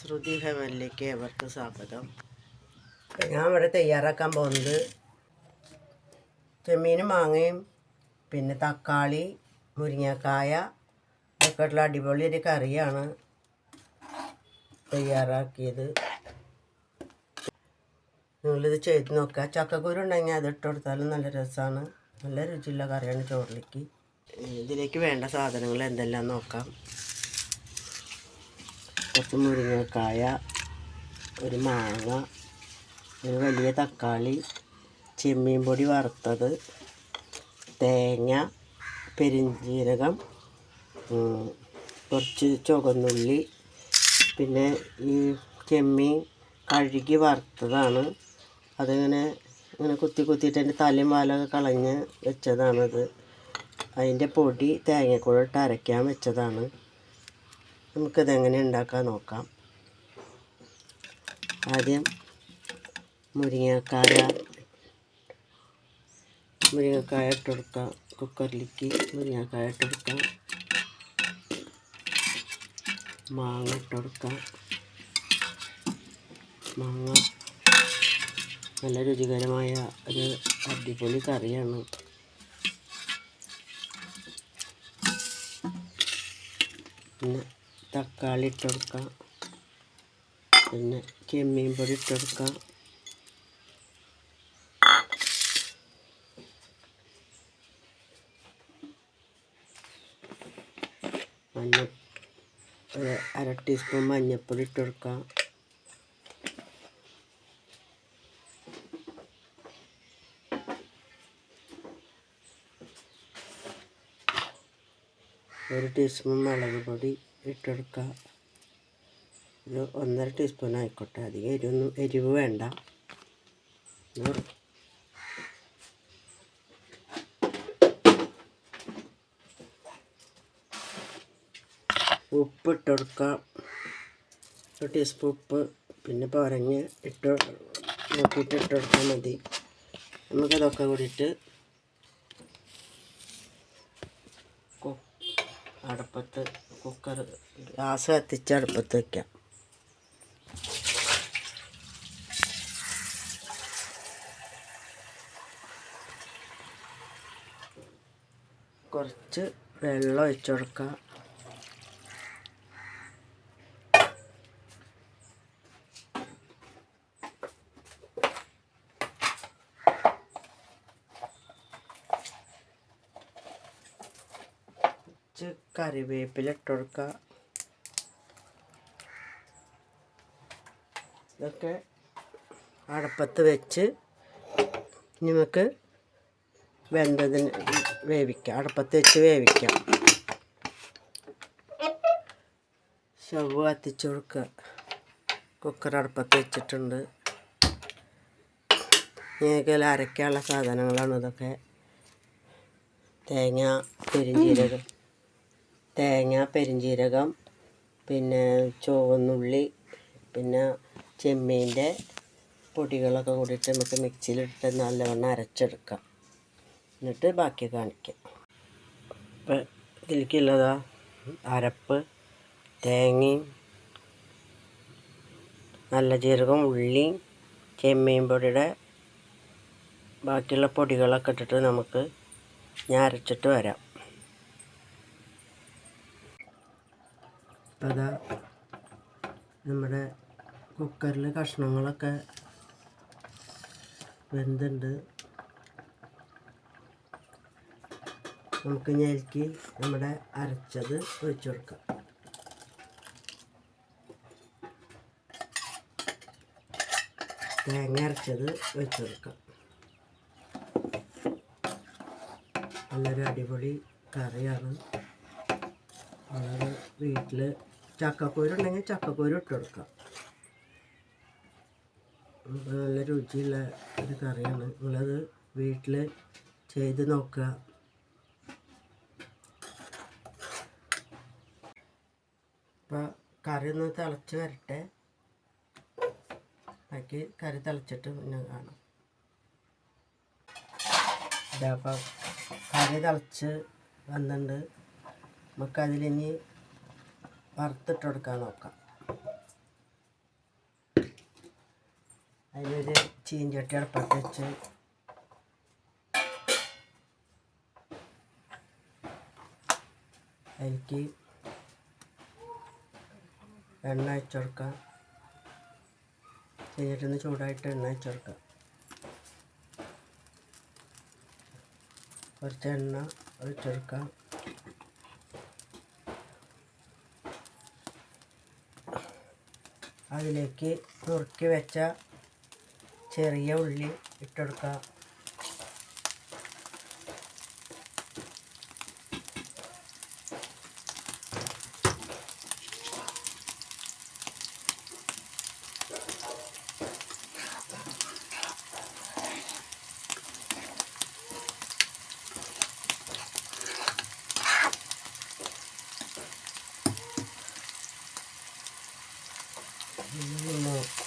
ശ്രുതി ഹെവനിലേക്ക് ഏവർക്കും സ്വാഗതം. ഞാൻ ഇവിടെ തയ്യാറാക്കാൻ പോകുന്നത് ചെമ്മീനും മാങ്ങയും പിന്നെ തക്കാളി മുരിങ്ങക്കായ ഇതൊക്കെ ഉള്ള അടിപൊളി ഒരു കറിയാണ് തയ്യാറാക്കിയത്. നിങ്ങളിത് ചെയ്ത് നോക്കുക. ചക്കക്കുരു ഉണ്ടെങ്കിൽ അത് ഇട്ട് കൊടുത്താലും നല്ല രസമാണ്. നല്ല രുചിയുള്ള കറിയാണ് ചോറിലേക്ക്. ഇതിലേക്ക് വേണ്ട സാധനങ്ങൾ എന്തെല്ലാം നോക്കാം. കുറച്ച് മുരിങ്ങക്കായ, ഒരു മാങ്ങ, ഒരു വലിയ തക്കാളി, ചെമ്മീൻ പൊടി വറുത്തത്, തേങ്ങ, പെരിഞ്ജീരകം, കുറച്ച് ചുവന്നുള്ളി, പിന്നെ ഈ ചെമ്മീൻ കഴുകി വറുത്തതാണ്. അതിങ്ങനെ കുത്തിയിട്ട് അതിൻ്റെ തലയും വാലൊക്കെ കളഞ്ഞ് വെച്ചതാണത്. അതിൻ്റെ പൊടി തേങ്ങക്കൂടെ ഇട്ട് അരയ്ക്കാൻ വെച്ചതാണ്. നമുക്കിതെങ്ങനെ ഉണ്ടാക്കാൻ നോക്കാം. ആദ്യം മുരിങ്ങക്കായ ഇട്ട് കൊടുക്കാം. കുക്കറിലേക്ക് മുരിങ്ങക്കായ ഇട്ട് കൊടുക്കാം. മാങ്ങ ഇട്ട് കൊടുക്കാം. മാങ്ങ നല്ല രുചികരമായ ഒരു അടിപൊളി കറിയാണ്. പിന്നെ തക്കാളി ഇട്ട് കൊടുക്കാം. പിന്നെ ചെമ്മീൻ പൊടി ഇട്ട് കൊടുക്കാം. ഒരു 1/2 ടീസ്പൂൺ മഞ്ഞൾപ്പൊടി ഇട്ട് കൊടുക്കാം. ഒരു ടീസ്പൂൺ മുളക് പൊടി ഇട്ടെടുക്കുക. ഒരു 1.5 ടീസ്പൂൺ ആയിക്കോട്ടെ. അധികം എരിവ് വേണ്ട. ഉപ്പ് ഇട്ടെടുക്കുക. 1 ടീസ്പൂൺ ഉപ്പ്. പിന്നെ പറഞ്ഞ് നോക്കിയിട്ട് ഇട്ടെടുത്താൽ മതി. നമുക്കതൊക്കെ കൂടിയിട്ട് അടുപ്പത്ത് ഗ്യാസ് കത്തിച്ച് അടുപ്പത്ത് വയ്ക്കാം. കുറച്ച് വെള്ളം ഒഴിച്ച് കൊടുക്കാം. കറിവേപ്പില ഇട്ട് കൊടുക്കുക. ഇതൊക്കെ അടുപ്പത്ത് വെച്ച് നമുക്ക് വെന്തതിന് വേവിക്കാം. അടുപ്പത്ത് വെച്ച് വേവിക്കാം. സ്റ്റവ് കത്തിച്ച് കൊടുക്കുക. കുക്കർ അടുപ്പത്ത് വെച്ചിട്ടുണ്ട്. ഇങ്ങനെയൊക്കെ അരയ്ക്കാനുള്ള സാധനങ്ങളാണ് ഇതൊക്കെ. തേങ്ങ, പെരിഞ്ജീരകം, പിന്നെ ചുവന്നുള്ളി, പിന്നെ ചെമ്മീൻ്റെ പൊടികളൊക്കെ കൂടിയിട്ട് നമുക്ക് മിക്സിയിലിട്ട് നല്ലവണ്ണം അരച്ചെടുക്കാം. എന്നിട്ട് ബാക്കി കാണിക്കാം. ഇപ്പം ഇതിലേക്കുള്ളതാ അരപ്പ്: തേങ്ങയും നല്ല ജീരകം, ഉള്ളിയും ചെമ്മീൻ പൊടിയുടെ ബാക്കിയുള്ള പൊടികളൊക്കെ ഇട്ടിട്ട് നമുക്ക് ഞാൻ അരച്ചിട്ട് വരാം. അപ്പം അതാ നമ്മുടെ കുക്കറിൽ കഷ്ണങ്ങളൊക്കെ വെന്തുണ്ട്. നമുക്ക് ഞെരുക്കി നമ്മുടെ അരച്ചത് ഒഴിച്ചു കൊടുക്കാം. തേങ്ങ അരച്ചത് ഒഴിച്ചു കൊടുക്കാം. നല്ലൊരു അടിപൊളി കറിയാണ്. വളരെ വീട്ടിൽ ചക്കക്കുരു ഉണ്ടെങ്കിൽ ചക്കക്കുരു ഇട്ട് കൊടുക്കാം. നല്ല രുചിയുള്ള ഒരു കറിയാണ്. നിങ്ങളത് വീട്ടിൽ ചെയ്ത് നോക്കുക. അപ്പോൾ കറി ഒന്ന് തിളച്ച് വരട്ടെ. ബാക്കി കറി തിളച്ചിട്ട് പിന്നെ കാണാം. അപ്പം കറി തിളച്ച് വന്നിട്ടുണ്ട്. നമുക്കതിലിനി വറുത്തിട്ട് കൊടുക്കാൻ നോക്കാം. അതിനൊരു ചീഞ്ചട്ടി അടുപ്പത്ത് വെച്ച് അതിലേക്ക് എണ്ണ ഒഴിച്ച് കൊടുക്കാം. ചീഞ്ചട്ടി ചൂടായിട്ട് എണ്ണ ഒഴിച്ച് കൊടുക്കാം. കുറച്ച് എണ്ണ ഒഴിച്ച് കൊടുക്കാം. അതിലേക്ക് നുറുക്കി വെച്ച ചെറിയ ഉള്ളി ഇട്ടെടുക്കുക.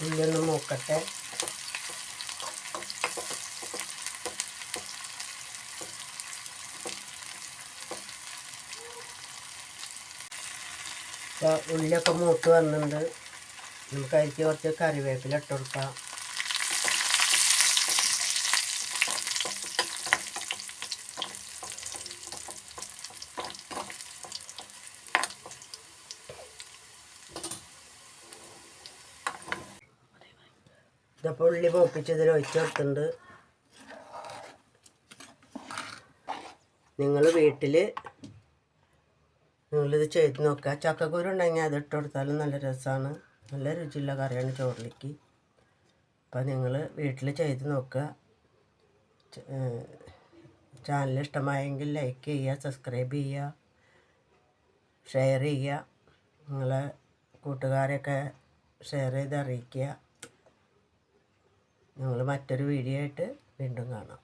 ഉള്ളിയൊന്ന് മൂക്കട്ടെ. ഉള്ളിയൊക്കെ മൂത്ത് വന്നിട്ടുണ്ട്. നമുക്ക് അതിലേക്ക് കുറച്ച് കറിവേപ്പില ഇട്ട് കൊടുക്കാം. ഇതപ്പോൾ ഉള്ളി മൂപ്പിച്ചതിൽ ഒഴിച്ച് കൊടുത്തിട്ടുണ്ട്. നിങ്ങളിത് ചെയ്ത് നോക്കുക. ചക്കക്കുരു ഉണ്ടെങ്കിൽ അത് ഇട്ട് കൊടുത്താലും നല്ല രസമാണ്. നല്ല രുചിയുള്ള കറിയാണ് ചോറിലേക്ക്. അപ്പോൾ നിങ്ങൾ വീട്ടിൽ ചെയ്ത് നോക്കുക. ചാനൽ ഇഷ്ടമായെങ്കിൽ ലൈക്ക് ചെയ്യുക, സബ്സ്ക്രൈബ് ചെയ്യുക, ഷെയർ ചെയ്യുക. നിങ്ങളെ കൂട്ടുകാരെയൊക്കെ ഷെയർ ചെയ്ത് അറിയിക്കുക. ഞങ്ങൾ മറ്റൊരു വീഡിയോ ആയിട്ട് വീണ്ടും കാണാം.